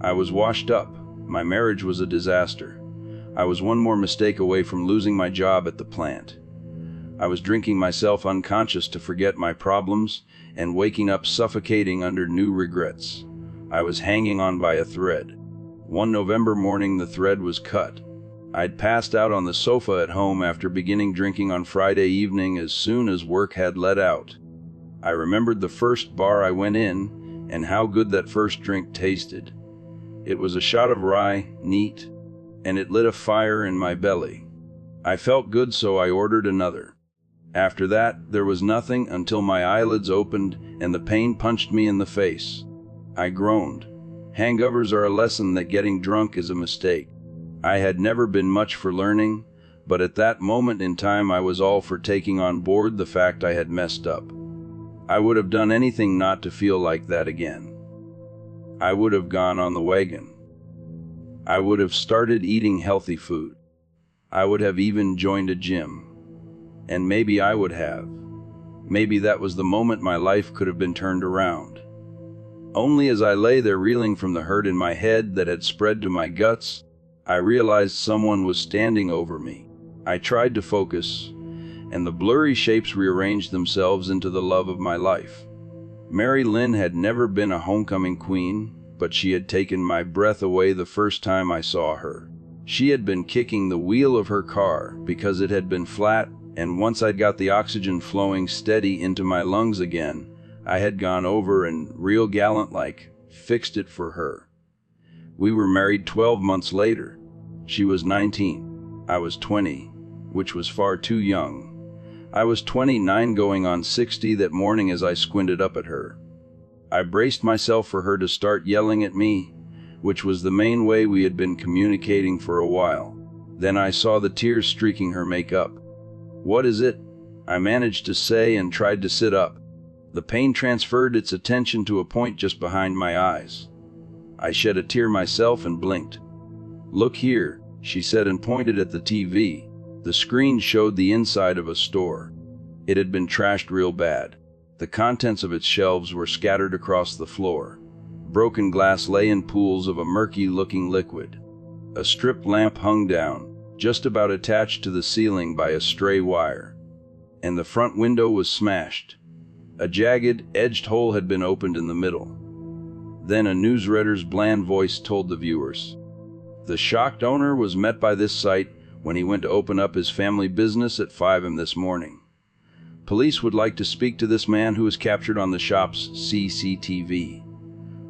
I was washed up. My marriage was a disaster. I was one more mistake away from losing my job at the plant. I was drinking myself unconscious to forget my problems and waking up suffocating under new regrets. I was hanging on by a thread. One November morning, the thread was cut. I'd passed out on the sofa at home after beginning drinking on Friday evening as soon as work had let out. I remembered the first bar I went in and how good that first drink tasted. It was a shot of rye, neat, and it lit a fire in my belly. I felt good, so I ordered another. After that, there was nothing until my eyelids opened and the pain punched me in the face. I groaned. Hangovers are a lesson that getting drunk is a mistake. I had never been much for learning, but at that moment in time I was all for taking on board the fact I had messed up. I would have done anything not to feel like that again. I would have gone on the wagon. I would have started eating healthy food. I would have even joined a gym. And maybe I would have. Maybe that was the moment my life could have been turned around. Only as I lay there reeling from the hurt in my head that had spread to my guts, I realized someone was standing over me. I tried to focus, and the blurry shapes rearranged themselves into the love of my life. Mary Lynn had never been a homecoming queen, but she had taken my breath away the first time I saw her. She had been kicking the wheel of her car because it had been flat, and once I'd got the oxygen flowing steady into my lungs again, I had gone over and, real gallant-like, fixed it for her. We were married 12 months later. She was 19. I was 20, which was far too young. I was 29 going on 60 that morning as I squinted up at her. I braced myself for her to start yelling at me, which was the main way we had been communicating for a while. Then I saw the tears streaking her makeup. "What is it?" I managed to say and tried to sit up. The pain transferred its attention to a point just behind my eyes. I shed a tear myself and blinked. "Look here," she said and pointed at the TV. The screen showed the inside of a store. It had been trashed real bad. The contents of its shelves were scattered across the floor. Broken glass lay in pools of a murky-looking liquid. A strip lamp hung down, just about attached to the ceiling by a stray wire. And the front window was smashed. A jagged, edged hole had been opened in the middle. Then a newsreader's bland voice told the viewers. The shocked owner was met by this sight when he went to open up his family business at 5 a.m. this morning. Police would like to speak to this man who was captured on the shop's CCTV.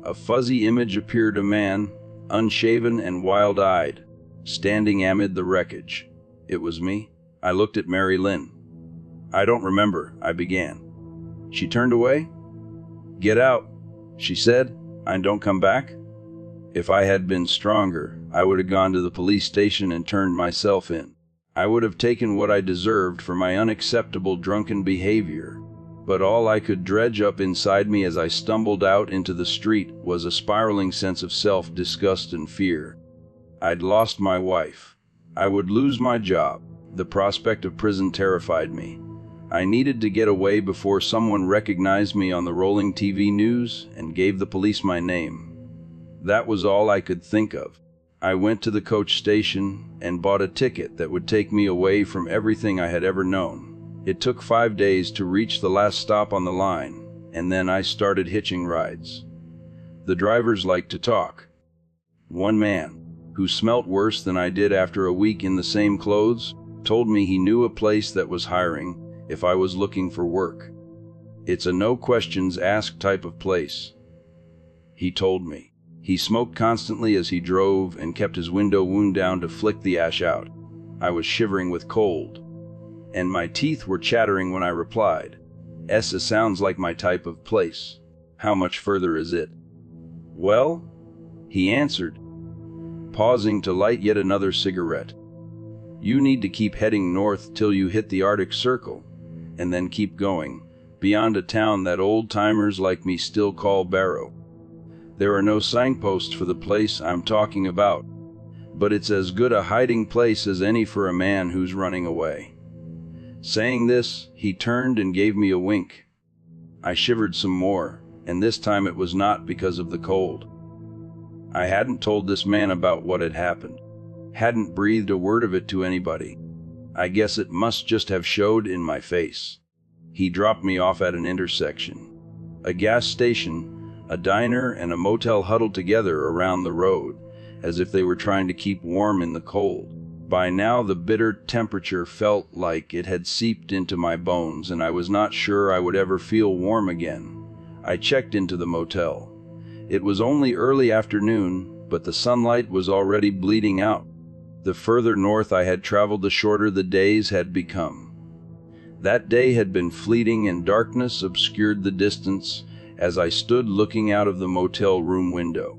A fuzzy image appeared, a man, unshaven and wild-eyed, standing amid the wreckage. It was me. I looked at Mary Lynn. "I don't remember," I began. She turned away. "Get out," she said, "and don't come back." If I had been stronger, I would have gone to the police station and turned myself in. I would have taken what I deserved for my unacceptable drunken behavior. But all I could dredge up inside me as I stumbled out into the street was a spiraling sense of self-disgust and fear. I'd lost my wife. I would lose my job. The prospect of prison terrified me. I needed to get away before someone recognized me on the rolling TV news and gave the police my name. That was all I could think of. I went to the coach station and bought a ticket that would take me away from everything I had ever known. It took 5 days to reach the last stop on the line, and then I started hitching rides. The drivers liked to talk. One man, who smelt worse than I did after a week in the same clothes, told me he knew a place that was hiring if I was looking for work. It's a no-questions-asked type of place, he told me. He smoked constantly as he drove and kept his window wound down to flick the ash out. I was shivering with cold, and my teeth were chattering when I replied, "Essa sounds like my type of place. How much further is it?" "Well," he answered, pausing to light yet another cigarette, "you need to keep heading north till you hit the Arctic Circle, and then keep going, beyond a town that old-timers like me still call Barrow. There are no signposts for the place I'm talking about, but it's as good a hiding place as any for a man who's running away." Saying this, he turned and gave me a wink. I shivered some more, and this time it was not because of the cold. I hadn't told this man about what had happened. Hadn't breathed a word of it to anybody. I guess it must just have showed in my face. He dropped me off at an intersection. A gas station, a diner, and a motel huddled together around the road, as if they were trying to keep warm in the cold. By now the bitter temperature felt like it had seeped into my bones, and I was not sure I would ever feel warm again. I checked into the motel. It was only early afternoon, but the sunlight was already bleeding out. The further north I had traveled, the shorter the days had become. That day had been fleeting, and darkness obscured the distance as I stood looking out of the motel room window.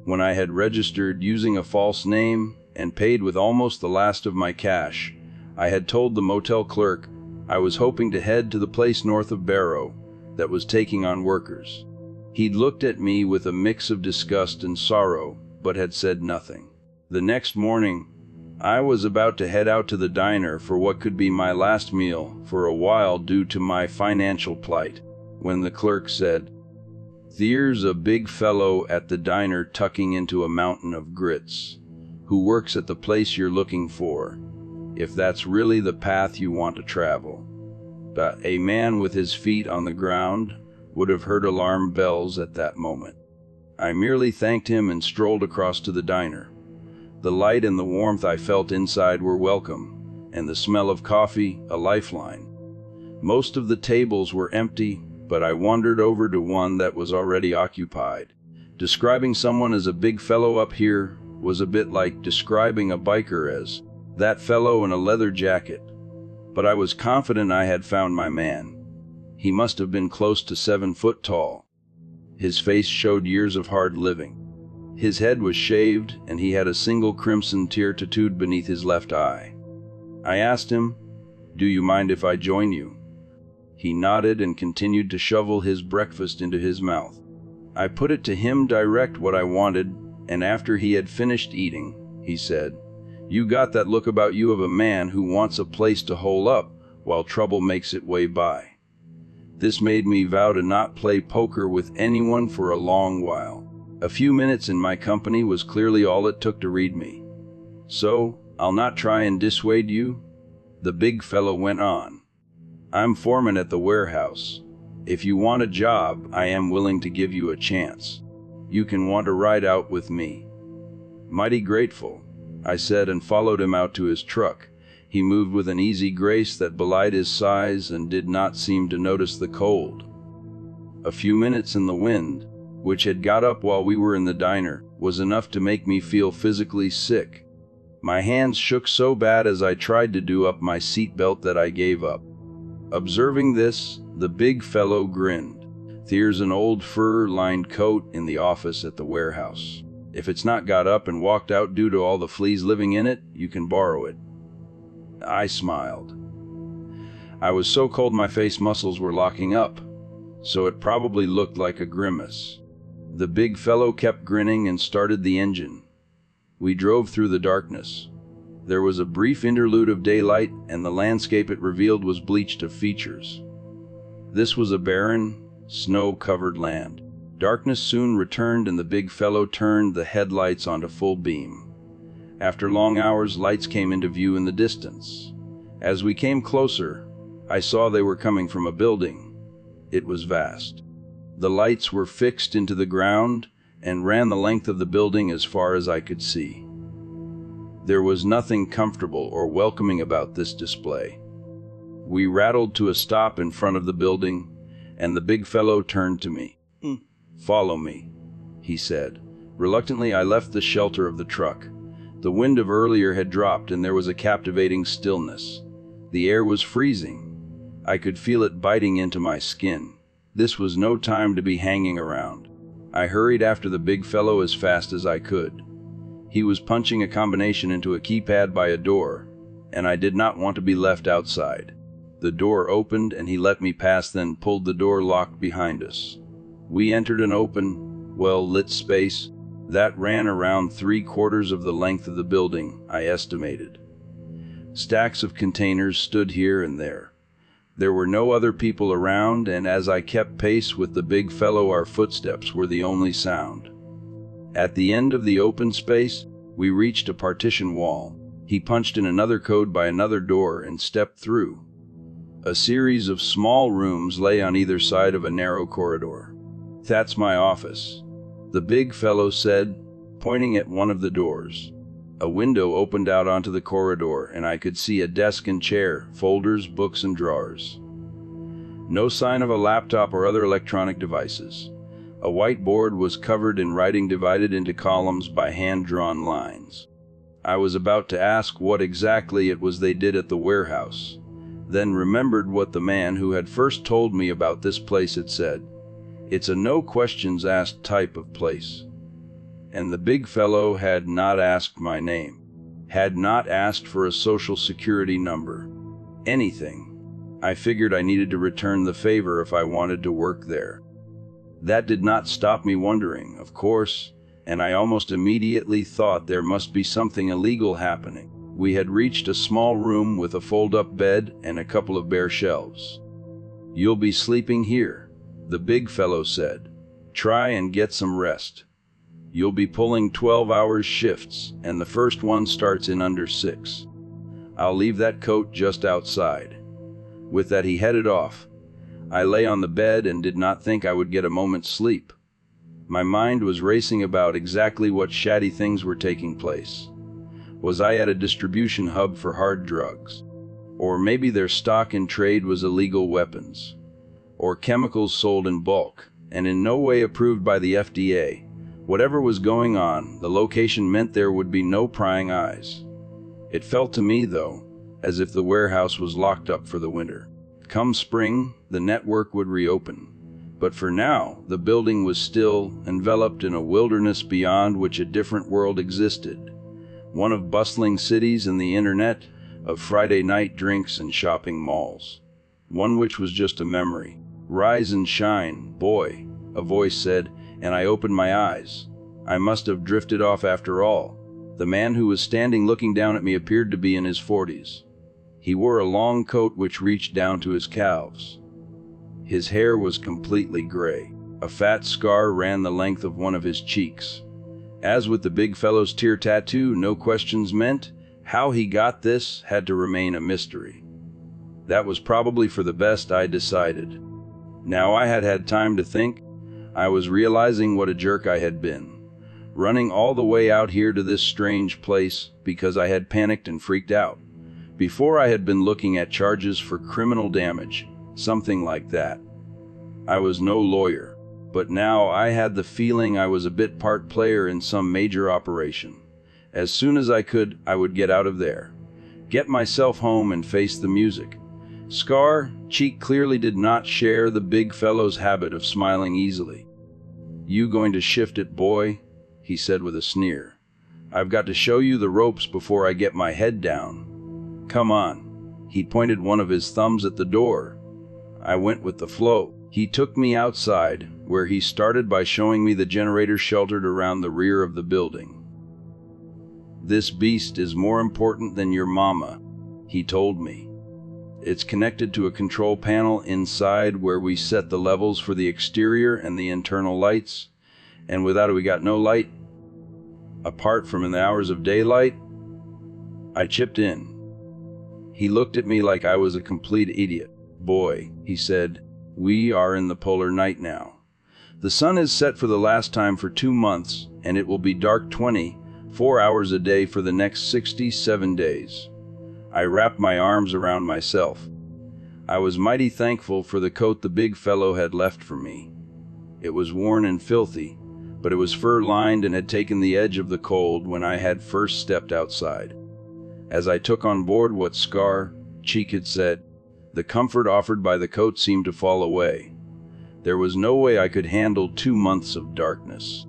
When I had registered using a false name and paid with almost the last of my cash, I had told the motel clerk I was hoping to head to the place north of Barrow that was taking on workers. He'd looked at me with a mix of disgust and sorrow, but had said nothing. The next morning, I was about to head out to the diner for what could be my last meal for a while due to my financial plight, when the clerk said, "There's a big fellow at the diner tucking into a mountain of grits, who works at the place you're looking for, if that's really the path you want to travel." But a man with his feet on the ground would have heard alarm bells at that moment. I merely thanked him and strolled across to the diner. The light and the warmth I felt inside were welcome, and the smell of coffee a lifeline. Most of the tables were empty, but I wandered over to one that was already occupied. Describing someone as a big fellow up here was a bit like describing a biker as that fellow in a leather jacket. But I was confident I had found my man. He must have been close to 7 foot tall. His face showed years of hard living. His head was shaved, and he had a single crimson tear tattooed beneath his left eye. I asked him, "Do you mind if I join you?" He nodded and continued to shovel his breakfast into his mouth. I put it to him direct what I wanted, and after he had finished eating, he said, "You got that look about you of a man who wants a place to hole up while trouble makes its way by." This made me vow to not play poker with anyone for a long while. A few minutes in my company was clearly all it took to read me. "So, I'll not try and dissuade you," the big fellow went on. "I'm foreman at the warehouse. If you want a job, I am willing to give you a chance. You can want to ride out with me." "Mighty grateful," I said, and followed him out to his truck. He moved with an easy grace that belied his size and did not seem to notice the cold. A few minutes in the wind, which had got up while we were in the diner, was enough to make me feel physically sick. My hands shook so bad as I tried to do up my seatbelt that I gave up. Observing this, the big fellow grinned. "There's an old fur-lined coat in the office at the warehouse. If it's not got up and walked out due to all the fleas living in it, you can borrow it." I smiled. I was so cold my face muscles were locking up, so it probably looked like a grimace. The big fellow kept grinning and started the engine. We drove through the darkness. There was a brief interlude of daylight, and the landscape it revealed was bleached of features. This was a barren, snow-covered land. Darkness soon returned, and the big fellow turned the headlights onto full beam. After long hours, lights came into view in the distance. As we came closer, I saw they were coming from a building. It was vast. The lights were fixed into the ground and ran the length of the building as far as I could see. There was nothing comfortable or welcoming about this display. We rattled to a stop in front of the building, and the big fellow turned to me. "Follow me," he said. Reluctantly, I left the shelter of the truck. The wind of earlier had dropped, and there was a captivating stillness. The air was freezing. I could feel it biting into my skin. This was no time to be hanging around. I hurried after the big fellow as fast as I could. He was punching a combination into a keypad by a door, and I did not want to be left outside. The door opened, and he let me pass, then pulled the door locked behind us. We entered an open, well-lit space that ran around 3/4 of the length of the building, I estimated. Stacks of containers stood here and there. There were no other people around, and as I kept pace with the big fellow, our footsteps were the only sound. At the end of the open space, we reached a partition wall. He punched in another code by another door and stepped through. A series of small rooms lay on either side of a narrow corridor. "That's my office," the big fellow said, pointing at one of the doors. A window opened out onto the corridor, and I could see a desk and chair, folders, books, and drawers. No sign of a laptop or other electronic devices. A whiteboard was covered in writing divided into columns by hand-drawn lines. I was about to ask what exactly it was they did at the warehouse, then remembered what the man who had first told me about this place had said. It's a no-questions-asked type of place. And the big fellow had not asked my name, had not asked for a social security number, anything. I figured I needed to return the favor if I wanted to work there. That did not stop me wondering, of course, and I almost immediately thought there must be something illegal happening. We had reached a small room with a fold-up bed and a couple of bare shelves. "You'll be sleeping here," the big fellow said. "Try and get some rest. You'll be pulling 12-hour shifts, and the first one starts in under 6. I'll leave that coat just outside." With that, he headed off. I lay on the bed and did not think I would get a moment's sleep. My mind was racing about exactly what shady things were taking place. Was I at a distribution hub for hard drugs? Or maybe their stock in trade was illegal weapons? Or chemicals sold in bulk, and in no way approved by the FDA? Whatever was going on, the location meant there would be no prying eyes. It felt to me, though, as if the warehouse was locked up for the winter. Come spring, the network would reopen. But for now, the building was still enveloped in a wilderness beyond which a different world existed. One of bustling cities and the internet, of Friday night drinks and shopping malls. One which was just a memory. "Rise and shine, boy," a voice said, and I opened my eyes. I must have drifted off after all. The man who was standing looking down at me appeared to be in his 40s. He wore a long coat which reached down to his calves. His hair was completely gray. A fat scar ran the length of one of his cheeks. As with the big fellow's tear tattoo, no questions meant. How he got this had to remain a mystery. That was probably for the best, I decided. Now I had had time to think. I was realizing what a jerk I had been. Running all the way out here to this strange place because I had panicked and freaked out. Before I had been looking at charges for criminal damage, something like that. I was no lawyer, but now I had the feeling I was a bit part player in some major operation. As soon as I could, I would get out of there, get myself home and face the music. Scar, Cheek clearly did not share the big fellow's habit of smiling easily. "You going to shift it, boy?" he said with a sneer. "I've got to show you the ropes before I get my head down. Come on." He pointed one of his thumbs at the door. I went with the flow. He took me outside, where he started by showing me the generator sheltered around the rear of the building. "This beast is more important than your mama," he told me. "It's connected to a control panel inside where we set the levels for the exterior and the internal lights, and without it we got no light. Apart from in the hours of daylight." I chipped in. He looked at me like I was a complete idiot. "Boy," he said, "we are in the polar night now. The sun is set for the last time for 2 months, and it will be dark 24 hours a day for the next 67 days. I wrapped my arms around myself. I was mighty thankful for the coat the big fellow had left for me. It was worn and filthy, but it was fur-lined and had taken the edge of the cold when I had first stepped outside. As I took on board what Scar, Cheek had said, the comfort offered by the coat seemed to fall away. There was no way I could handle 2 months of darkness.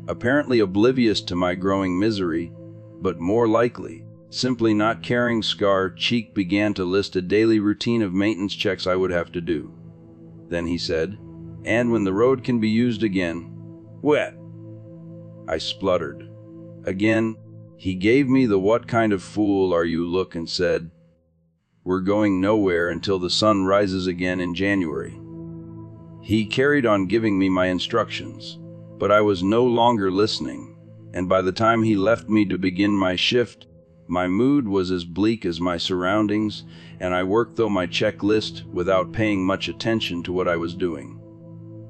Apparently oblivious to my growing misery, but more likely, simply not caring, Scar, Cheek began to list a daily routine of maintenance checks I would have to do. Then he said, "And when the road can be used again, wet." I spluttered. Again, he gave me the "what kind of fool are you" look and said, "We're going nowhere until the sun rises again in January." He carried on giving me my instructions, but I was no longer listening. and by the time he left me to begin my shift, my mood was as bleak as my surroundings, and I worked through my checklist without paying much attention to what I was doing.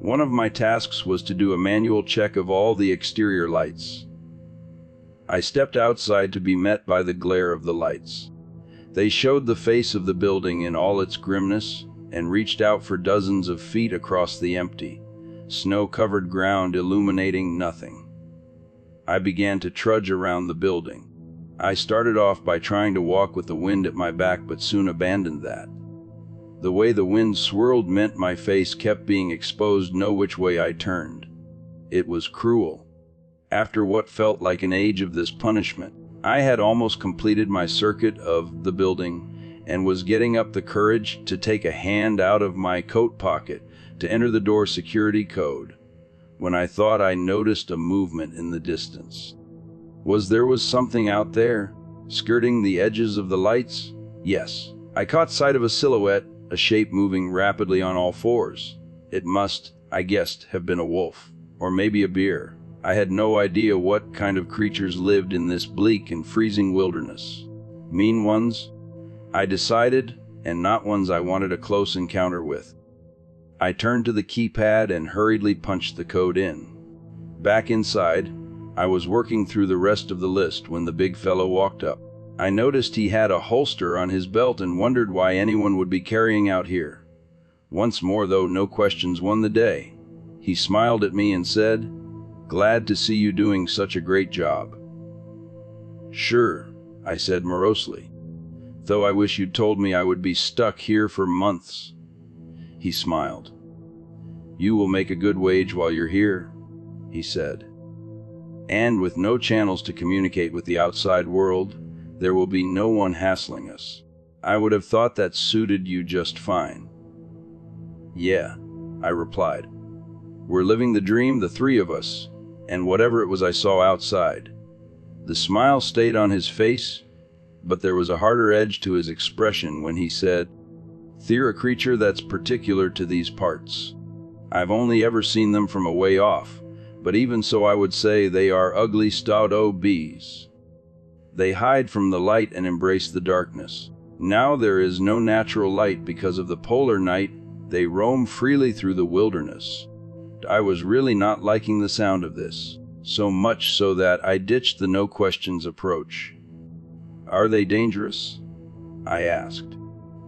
One of my tasks was to do a manual check of all the exterior lights. I stepped outside to be met by the glare of the lights. They showed the face of the building in all its grimness and reached out for dozens of feet across the empty, snow-covered ground, illuminating nothing. I began to trudge around the building. I started off by trying to walk with the wind at my back, but soon abandoned that. The way the wind swirled meant my face kept being exposed no which way I turned. It was cruel. After what felt like an age of this punishment, I had almost completed my circuit of the building and was getting up the courage to take a hand out of my coat pocket to enter the door security code, when I thought I noticed a movement in the distance. There was something out there, skirting the edges of the lights? Yes. I caught sight of a silhouette, a shape moving rapidly on all fours. It must, I guessed, have been a wolf, or maybe a bear. I had no idea what kind of creatures lived in this bleak and freezing wilderness. Mean ones? I decided, and not ones I wanted a close encounter with. I turned to the keypad and hurriedly punched the code in. Back inside, I was working through the rest of the list when the big fellow walked up. I noticed he had a holster on his belt and wondered why anyone would be carrying out here. Once more, though, no questions won the day. He smiled at me and said, "Glad to see you doing such a great job." "Sure," I said morosely, "though I wish you'd told me I would be stuck here for months." He smiled. "You will make a good wage while you're here," he said. "And with no channels to communicate with the outside world, there will be no one hassling us. I would have thought that suited you just fine." "Yeah," I replied. "We're living the dream, the three of us, and whatever it was I saw outside." The smile stayed on his face, but there was a harder edge to his expression when he said, "They're a creature that's particular to these parts. I've only ever seen them from a way off, but even so I would say they are ugly stout bees. They hide from the light and embrace the darkness. Now there is no natural light because of the polar night. They roam freely through the wilderness." I was really not liking the sound of this, so much so that I ditched the no questions approach. "Are they dangerous?" I asked.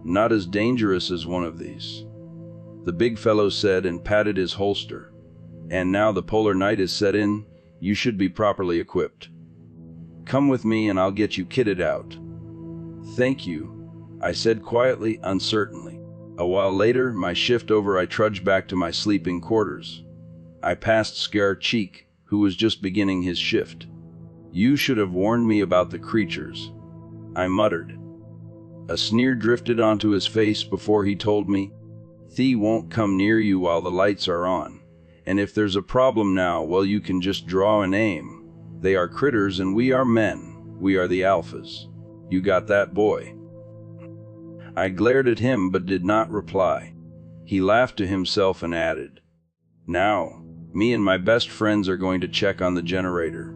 "Not as dangerous as one of these," the big fellow said and patted his holster. "And now the polar night is set in, you should be properly equipped. Come with me and I'll get you kitted out." "Thank you," I said quietly, uncertainly. A while later, my shift over, I trudged back to my sleeping quarters. I passed Scar Cheek, who was just beginning his shift. "You should have warned me about the creatures," I muttered. A sneer drifted onto his face before he told me, "They won't come near you while the lights are on. And if there's a problem now, well, you can just draw and aim. They are critters and we are men. We are the alphas. You got that, boy?" I glared at him but did not reply. He laughed to himself and added, "Now, me and my best friends are going to check on the generator."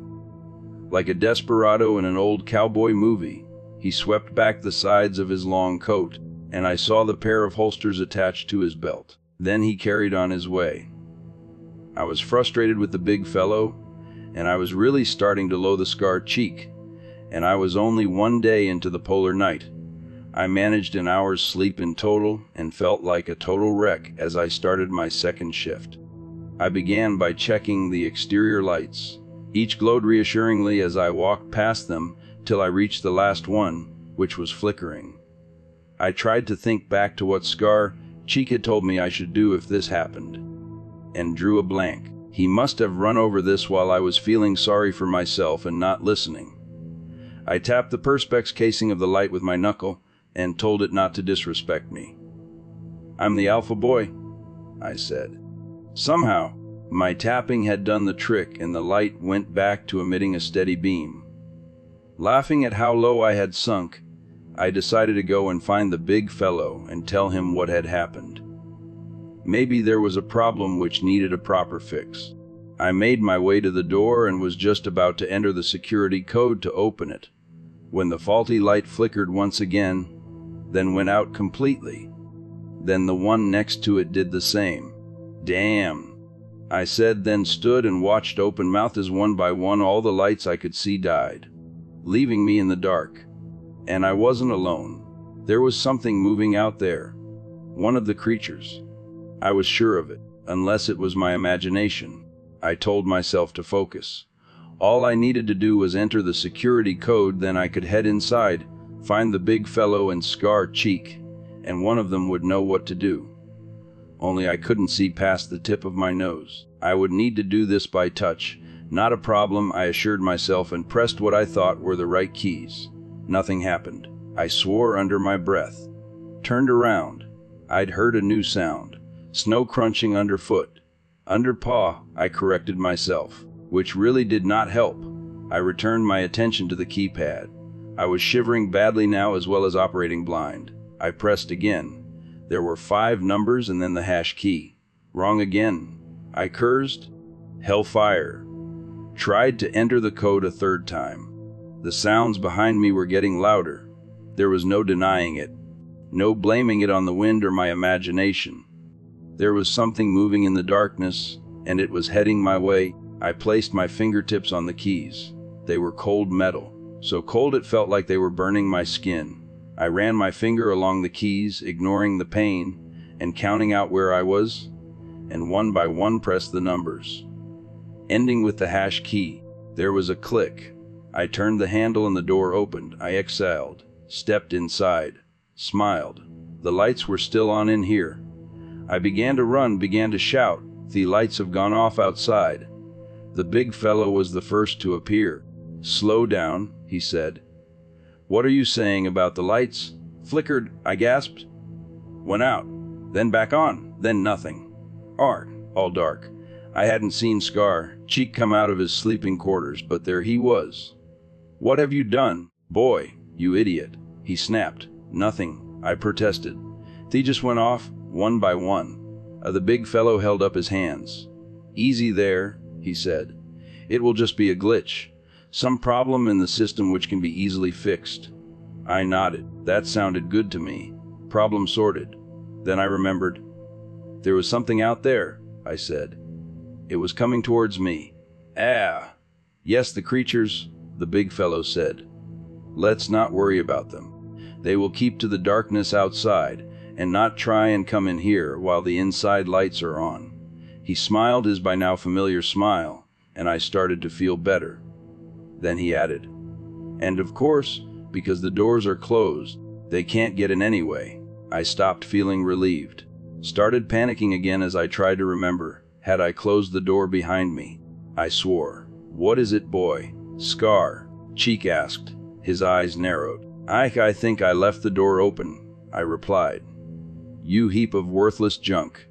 Like a desperado in an old cowboy movie, he swept back the sides of his long coat, and I saw the pair of holsters attached to his belt. Then he carried on his way. I was frustrated with the big fellow, and I was really starting to loathe the Scar Cheek, and I was only one day into the polar night. I managed an hour's sleep in total and felt like a total wreck as I started my second shift. I began by checking the exterior lights. Each glowed reassuringly as I walked past them till I reached the last one, which was flickering. I tried to think back to what Scar Cheek had told me I should do if this happened, and drew a blank. He must have run over this while I was feeling sorry for myself and not listening. I tapped the perspex casing of the light with my knuckle and told it not to disrespect me. "I'm the alpha boy," I said. Somehow, my tapping had done the trick and the light went back to emitting a steady beam. Laughing at how low I had sunk, I decided to go and find the big fellow and tell him what had happened. Maybe there was a problem which needed a proper fix. I made my way to the door and was just about to enter the security code to open it, when the faulty light flickered once again, then went out completely. Then the one next to it did the same. "Damn," I said, then stood and watched open-mouthed as one by one all the lights I could see died, leaving me in the dark. And I wasn't alone. There was something moving out there. One of the creatures. I was sure of it, unless it was my imagination. I told myself to focus. All I needed to do was enter the security code, then I could head inside, find the big fellow and Scar Cheek, and one of them would know what to do. Only I couldn't see past the tip of my nose. I would need to do this by touch. Not a problem, I assured myself, and pressed what I thought were the right keys. Nothing happened. I swore under my breath. Turned around. I'd heard a new sound. Snow crunching underfoot. Under paw, I corrected myself, which really did not help. I returned my attention to the keypad. I was shivering badly now, as well as operating blind. I pressed again. There were 5 numbers and then the hash key. Wrong again. I cursed. Hellfire. Tried to enter the code a third time. The sounds behind me were getting louder. There was no denying it. No blaming it on the wind or my imagination. There was something moving in the darkness, and it was heading my way. I placed my fingertips on the keys. They were cold metal, so cold it felt like they were burning my skin. I ran my finger along the keys, ignoring the pain, and counting out where I was, and one by one pressed the numbers, ending with the hash key. There was a click. I turned the handle and the door opened. I exhaled, stepped inside, smiled. The lights were still on in here. I began to run, began to shout. The lights have gone off outside. The big fellow was the first to appear. "Slow down," he said. "What are you saying about the lights?" "Flickered," I gasped. "Went out, then back on, then nothing. All dark." I hadn't seen Scar Cheek come out of his sleeping quarters, but there he was. "What have you done, boy, you idiot?" he snapped. "Nothing," I protested. "They just went off, one by one." The big fellow held up his hands. "Easy there," he said. "It will just be a glitch. Some problem in the system which can be easily fixed." I nodded. That sounded good to me. Problem sorted. Then I remembered. "There was something out there," I said. "It was coming towards me." "Ah, yes, the creatures," the big fellow said. "Let's not worry about them. They will keep to the darkness outside and not try and come in here while the inside lights are on." He smiled his by now familiar smile, and I started to feel better. Then he added, "And of course, because the doors are closed, they can't get in anyway." I stopped feeling relieved. Started panicking again as I tried to remember. Had I closed the door behind me? I swore. "What is it, boy?" Scar Cheek asked. His eyes narrowed. I think I left the door open," I replied. "You heap of worthless junk."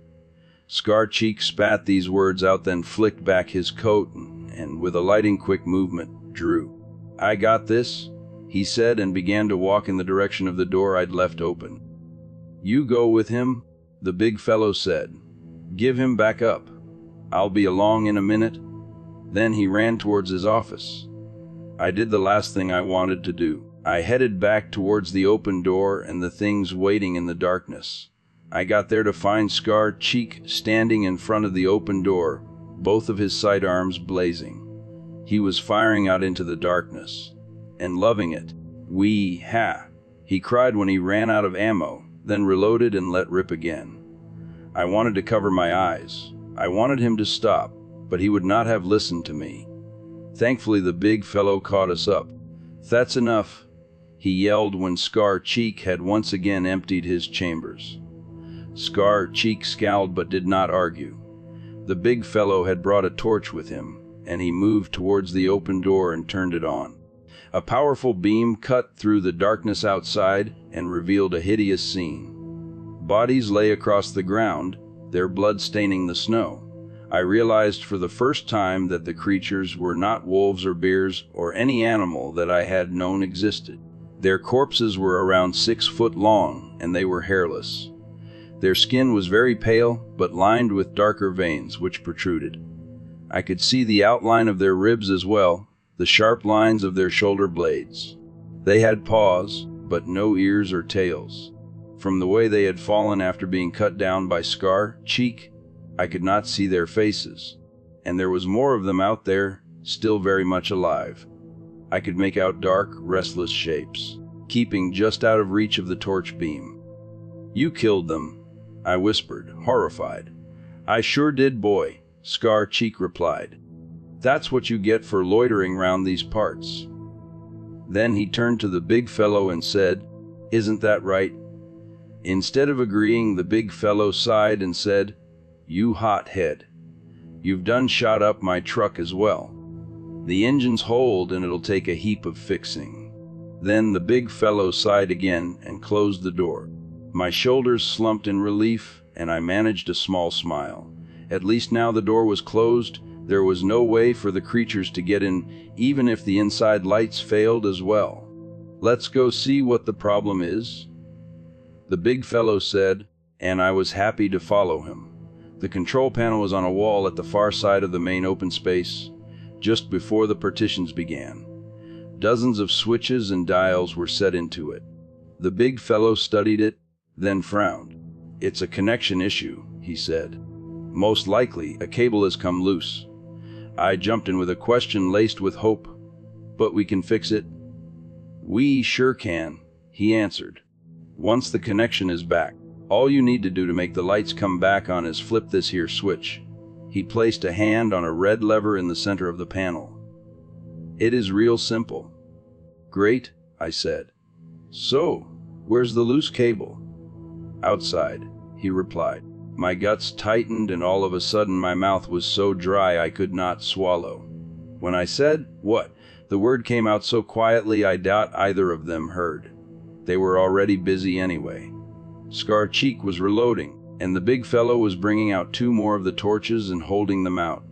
Scar Cheek spat these words out, then flicked back his coat and with a lightning quick movement, drew. "I got this," he said, and began to walk in the direction of the door I'd left open. "You go with him," the big fellow said. "Give him back up. I'll be along in a minute." Then he ran towards his office. I did the last thing I wanted to do. I headed back towards the open door and the things waiting in the darkness. I got there to find Scar Cheek standing in front of the open door, both of his sidearms blazing. He was firing out into the darkness, and loving it. "Wee-ha!" he cried when he ran out of ammo, then reloaded and let rip again. I wanted to cover my eyes. I wanted him to stop, but he would not have listened to me. Thankfully, the big fellow caught us up. "That's enough," he yelled when Scar Cheek had once again emptied his chambers. Scar Cheek scowled but did not argue. The big fellow had brought a torch with him, and he moved towards the open door and turned it on. A powerful beam cut through the darkness outside and revealed a hideous scene. Bodies lay across the ground, their blood staining the snow. I realized for the first time that the creatures were not wolves or bears or any animal that I had known existed. Their corpses were around 6 foot long, and they were hairless. Their skin was very pale, but lined with darker veins which protruded. I could see the outline of their ribs as well, the sharp lines of their shoulder blades. They had paws, but no ears or tails. From the way they had fallen after being cut down by Scar Cheek, I could not see their faces. And there was more of them out there, still very much alive. I could make out dark, restless shapes, keeping just out of reach of the torch beam. "You killed them," I whispered, horrified. "I sure did, boy," Scar Cheek replied. "That's what you get for loitering round these parts." Then he turned to the big fellow and said, "Isn't that right?" Instead of agreeing, the big fellow sighed and said, "You hothead. You've done shot up my truck as well. The engine's hold and it'll take a heap of fixing." Then the big fellow sighed again and closed the door. My shoulders slumped in relief, and I managed a small smile. At least now the door was closed. There was no way for the creatures to get in, even if the inside lights failed as well. "Let's go see what the problem is," the big fellow said, and I was happy to follow him. The control panel was on a wall at the far side of the main open space, just before the partitions began. Dozens of switches and dials were set into it. The big fellow studied it, then frowned. "It's a connection issue," he said. "Most likely, a cable has come loose." I jumped in with a question laced with hope. "But we can fix it?" "We sure can," he answered. "Once the connection is back, all you need to do to make the lights come back on is flip this here switch." He placed a hand on a red lever in the center of the panel. "It is real simple." "Great," I said. "So, where's the loose cable?" "Outside," he replied. My guts tightened, and all of a sudden my mouth was so dry I could not swallow. When I said, "What?" the word came out so quietly I doubt either of them heard. They were already busy anyway. Scar Cheek was reloading, and the big fellow was bringing out 2 more of the torches and holding them out.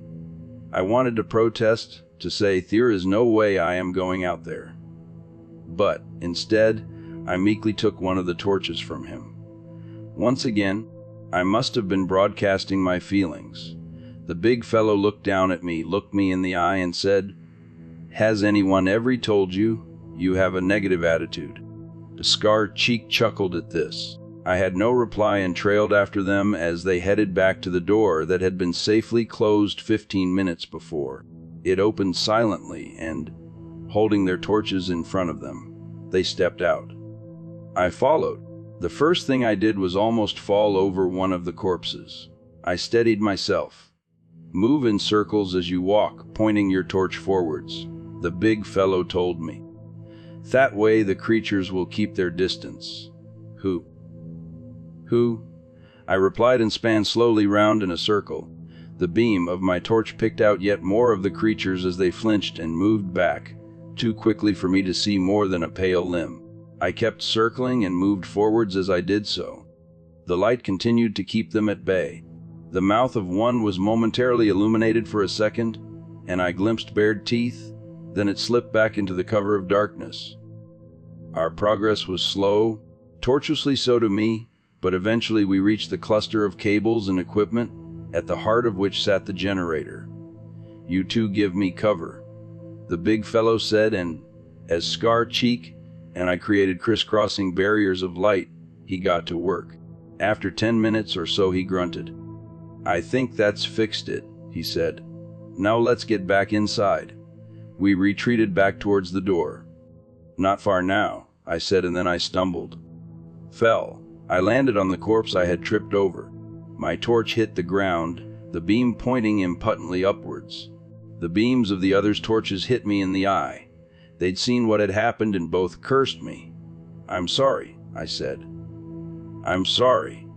I wanted to protest, to say, "There is no way I am going out there." But, instead, I meekly took one of the torches from him. Once again, I must have been broadcasting my feelings. The big fellow looked down at me, looked me in the eye, and said, "Has anyone ever told you you have a negative attitude?" The Scar Cheek chuckled at this. I had no reply and trailed after them as they headed back to the door that had been safely closed 15 minutes before. It opened silently and, holding their torches in front of them, they stepped out. I followed. The first thing I did was almost fall over one of the corpses. I steadied myself. "Move in circles as you walk, pointing your torch forwards," the big fellow told me. "That way the creatures will keep their distance." Who? I replied and span slowly round in a circle. The beam of my torch picked out yet more of the creatures as they flinched and moved back, too quickly for me to see more than a pale limb. I kept circling and moved forwards as I did so. The light continued to keep them at bay. The mouth of one was momentarily illuminated for a second, and I glimpsed bared teeth, then it slipped back into the cover of darkness. Our progress was slow, tortuously so to me, but eventually we reached the cluster of cables and equipment, at the heart of which sat the generator. "You two give me cover," the big fellow said, and, as Scar Cheek and I created crisscrossing barriers of light, he got to work. After 10 minutes or so he grunted. "I think that's fixed it," he said. "Now let's get back inside." We retreated back towards the door. "Not far now," I said, and then I stumbled. Fell. I landed on the corpse I had tripped over. My torch hit the ground, the beam pointing impotently upwards. The beams of the others' torches hit me in the eye. They'd seen what had happened and both cursed me. "I'm sorry," I said. "I'm sorry."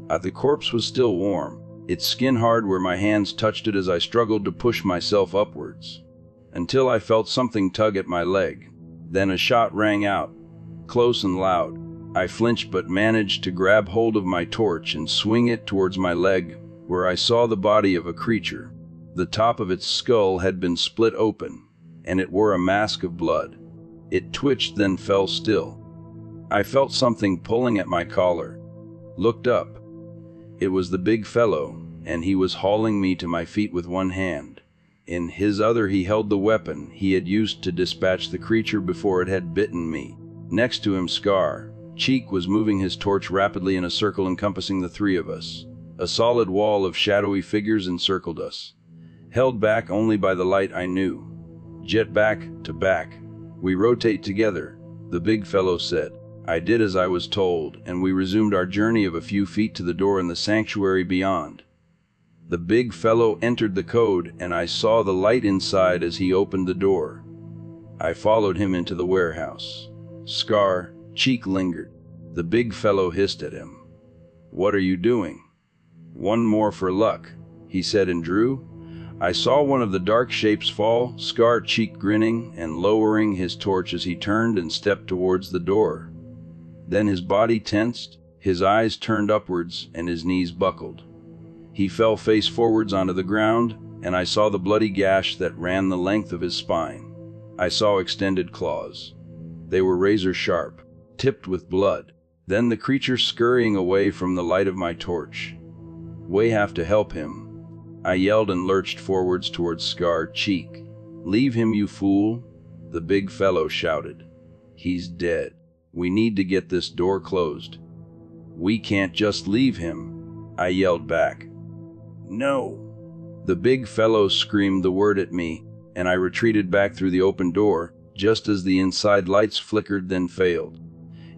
The corpse was still warm, its skin hard where my hands touched it as I struggled to push myself upwards, until I felt something tug at my leg. Then a shot rang out, close and loud. I flinched but managed to grab hold of my torch and swing it towards my leg, where I saw the body of a creature. The top of its skull had been split open, and it wore a mask of blood. It twitched, then fell still. I felt something pulling at my collar. Looked up. It was the big fellow, and he was hauling me to my feet with one hand, In his other he held the weapon he had used to dispatch the creature before it had bitten me. Next to him, Scar Cheek was moving his torch rapidly in a circle encompassing the three of us. A solid wall of shadowy figures encircled us, held back only by the light I knew. Jet back to back. We rotate together, the big fellow said. I did as I was told, and we resumed our journey of a few feet to the door in the sanctuary beyond. The big fellow entered the code, and I saw the light inside as he opened the door. I followed him into the warehouse. Scar Cheek lingered. The big fellow hissed at him. "What are you doing?" "One more for luck," he said and drew. I saw one of the dark shapes fall, Scar Cheek grinning and lowering his torch as he turned and stepped towards the door. Then his body tensed, his eyes turned upwards, and his knees buckled. He fell face forwards onto the ground, and I saw the bloody gash that ran the length of his spine. I saw extended claws. They were razor sharp, tipped with blood. Then the creature scurrying away from the light of my torch. "We have to help him," I yelled and lurched forwards towards Scar Cheek. "Leave him, you fool," the big fellow shouted. "He's dead. We need to get this door closed." "We can't just leave him," I yelled back. "No." The big fellow screamed the word at me, and I retreated back through the open door, just as the inside lights flickered then failed.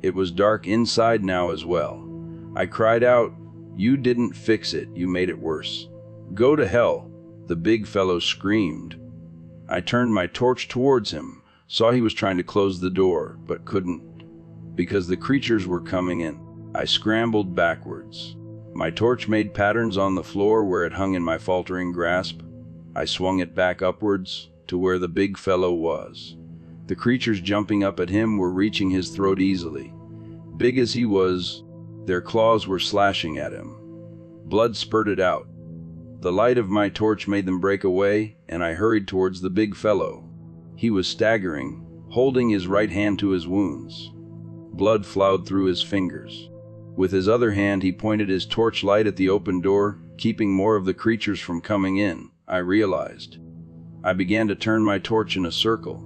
It was dark inside now as well. I cried out, "You didn't fix it, you made it worse." "Go to hell," the big fellow screamed. I turned my torch towards him, saw he was trying to close the door, but couldn't, because the creatures were coming in. I scrambled backwards. My torch made patterns on the floor where it hung in my faltering grasp. I swung it back upwards to where the big fellow was. The creatures jumping up at him were reaching his throat easily. Big as he was, their claws were slashing at him. Blood spurted out. The light of my torch made them break away, and I hurried towards the big fellow. He was staggering, holding his right hand to his wounds. Blood flowed through his fingers. With his other hand he pointed his torchlight at the open door, keeping more of the creatures from coming in, I realized. I began to turn my torch in a circle.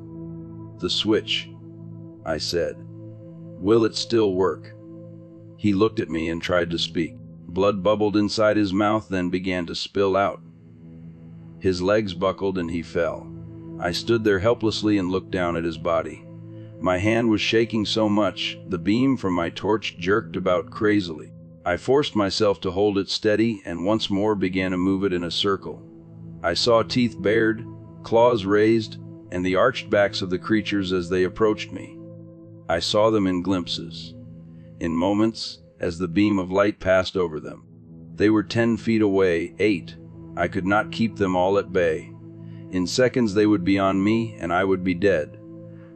"The switch," I said. "Will it still work?" He looked at me and tried to speak. Blood bubbled inside his mouth, then began to spill out. His legs buckled and he fell. I stood there helplessly and looked down at his body. My hand was shaking so much, the beam from my torch jerked about crazily. I forced myself to hold it steady and once more began to move it in a circle. I saw teeth bared, claws raised, and the arched backs of the creatures as they approached me. I saw them in glimpses, in moments, as the beam of light passed over them. They were 10 feet away, 8. I could not keep them all at bay. In seconds they would be on me, and I would be dead.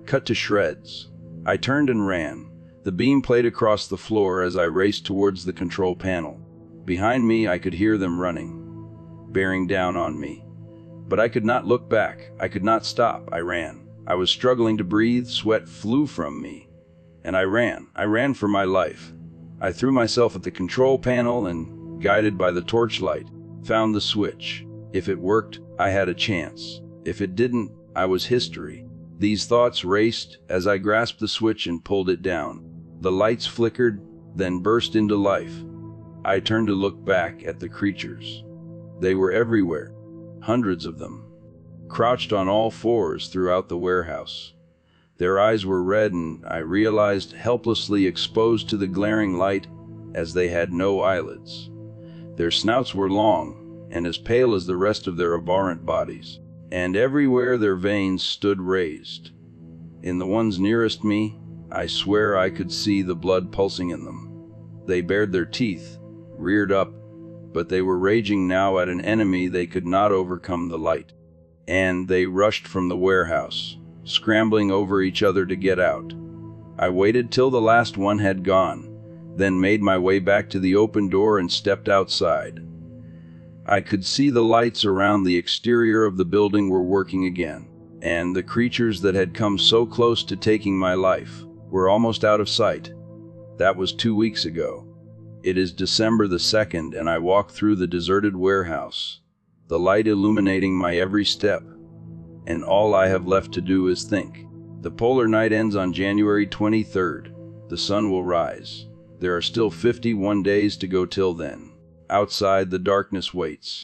Cut to shreds. I turned and ran. The beam played across the floor as I raced towards the control panel. Behind me I could hear them running, bearing down on me. But I could not look back. I could not stop. I ran. I was struggling to breathe. Sweat flew from me. And I ran. I ran for my life. I threw myself at the control panel and, guided by the torchlight, found the switch. If it worked, I had a chance. If it didn't, I was history. These thoughts raced as I grasped the switch and pulled it down. The lights flickered, then burst into life. I turned to look back at the creatures. They were everywhere, hundreds of them, crouched on all fours throughout the warehouse. Their eyes were red and, I realized, helplessly exposed to the glaring light, as they had no eyelids. Their snouts were long and as pale as the rest of their abhorrent bodies, and everywhere their veins stood raised. In the ones nearest me, I swear I could see the blood pulsing in them. They bared their teeth, reared up, but they were raging now at an enemy they could not overcome, the light. And they rushed from the warehouse, scrambling over each other to get out. I waited till the last one had gone, then made my way back to the open door and stepped outside. I could see the lights around the exterior of the building were working again, and the creatures that had come so close to taking my life were almost out of sight. That was 2 weeks ago. It is December the 2nd, and I walk through the deserted warehouse. The the light illuminating my every step, and all I have left to do is think. The polar night ends on January 23rd. The sun will rise. There are still 51 days to go till then. Outside, the darkness waits.